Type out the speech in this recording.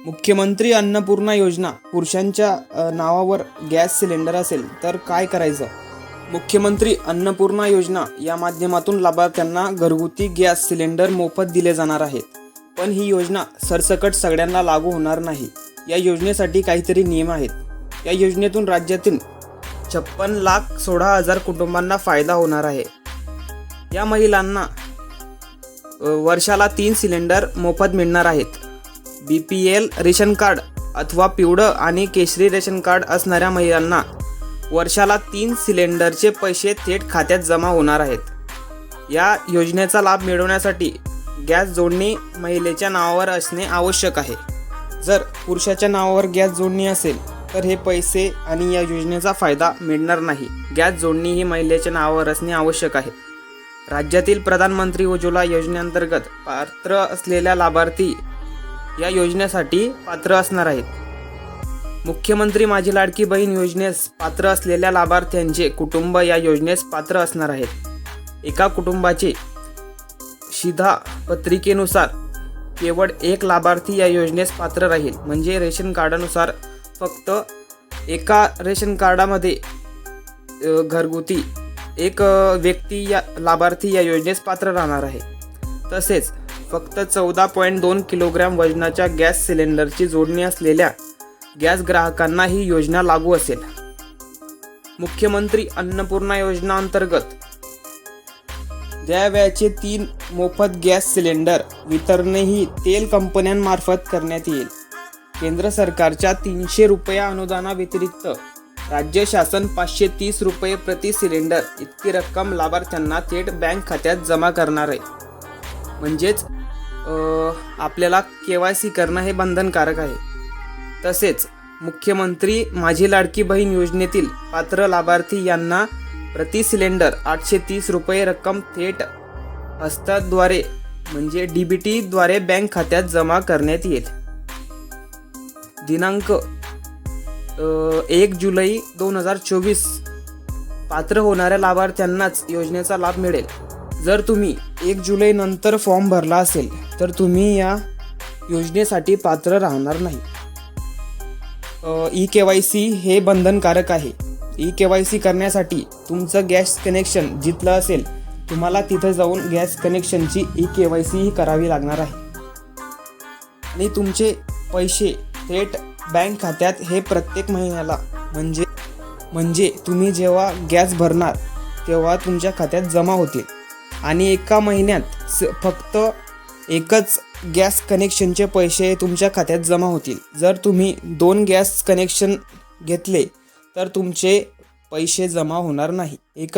मुख्यमंत्री अन्नपूर्णा योजना पुरुषांच्या नावावर गॅस सिलेंडर असेल तर काय करायचं? मुख्यमंत्री अन्नपूर्णा योजना या माध्यमातून लाभार्थ्यांना घरगुती गॅस सिलेंडर मोफत दिले जाणार आहेत. पण ही योजना सरसकट सगळ्यांना लागू होणार नाही. या योजनेसाठी काहीतरी नियम आहेत. या योजनेतून राज्यातील 56,16,000 कुटुंबांना फायदा होणार आहे. या महिलांना वर्षाला 3 सिलेंडर मोफत मिळणार आहेत. BPL रेशन कार्ड अथवा पिवळं आणि केशरी रेशन कार्ड असणाऱ्या महिलांना वर्षाला 3 सिलेंडरचे पैसे थेट खात्यात जमा होणार आहेत. या योजनेचा लाभ मिळवण्यासाठी गॅस जोडणी महिलेच्या नावावर असणे आवश्यक आहे. जर पुरुषाच्या नावावर गॅस जोडणी असेल तर हे पैसे आणि या योजनेचा फायदा मिळणार नाही. गॅस जोडणी ही महिलेच्या नावावर असणे आवश्यक आहे. राज्यातील प्रधानमंत्री उज्ज्वला योजनेअंतर्गत पात्र असलेल्या लाभार्थी या योजनेसाठी पात्र असणार आहेत. मुख्यमंत्री माझी लाडकी बहीण योजनेस पात्र असलेल्या लाभार्थ्यांचे कुटुंब या योजनेस पात्र असणार आहेत. एका कुटुंबाचे शिधापत्रिकेनुसार केवळ एक लाभार्थी या योजनेस पात्र राहील. म्हणजे रेशन कार्डानुसार फक्त एका रेशन कार्डामध्ये घरगुती एक व्यक्ती या लाभार्थी या योजनेस पात्र राहणार आहे. तसेच फक्त 14.2 किलोग्रॅम वजनाच्या गॅस सिलेंडरची जोडणी असलेल्या गॅस ग्राहकांना ही योजना लागू असेल. मुख्यमंत्री अन्नपूर्णा योजना अंतर्गत द्यावयाचे 3 मोफत गॅस सिलेंडर वितरणही तेल कंपन्यांमार्फत करण्यात येईल. केंद्र सरकारच्या 300 रुपये अनुदानाव्यतिरिक्त राज्य शासन 530 रुपये प्रति सिलेंडर इतकी रक्कम लाभार्थ्यांना थेट बँक खात्यात जमा करणार आहे. म्हणजेच आपल्याला KYC करणं हे बंधनकारक आहे. तसेच मुख्यमंत्री माझी लाडकी बहीण योजनेतील पात्र लाभार्थी यांना प्रति सिलेंडर 830 रुपये रक्कम थेट हस्ताद्वारे म्हणजे DBT द्वारे बँक खात्यात जमा करण्यात येईल. दिनांक 1 जुलै 2024 पात्र होणाऱ्या लाभार्थ्यांनाच योजनेचा लाभ मिळेल. जर तुम्ही 1 जुलै नंतर फॉर्म भरला असेल तर तुम्ही या योजनेसाठी पात्र राहणार नाही. eKYC हे बंधनकारक आहे. eKYC करण्यासाठी तुमचं गॅस कनेक्शन जिथलं असेल तुम्हाला तिथं जाऊन गॅस कनेक्शनची eKYC ही करावी लागणार आहे. आणि तुमचे पैसे थेट बँक खात्यात हे प्रत्येक महिन्याला म्हणजे तुम्ही जेव्हा गॅस भरणार तेव्हा तुमच्या खात्यात जमा होतील. आणि एका महिन्यात फक्त एकच गॅस कनेक्शनचे पैसे तुमच्या खात्यात जमा होतील. जर तुम्ही 2 गॅस कनेक्शन घेतले तर तुमचे पैसे जमा होणार नाही. एकच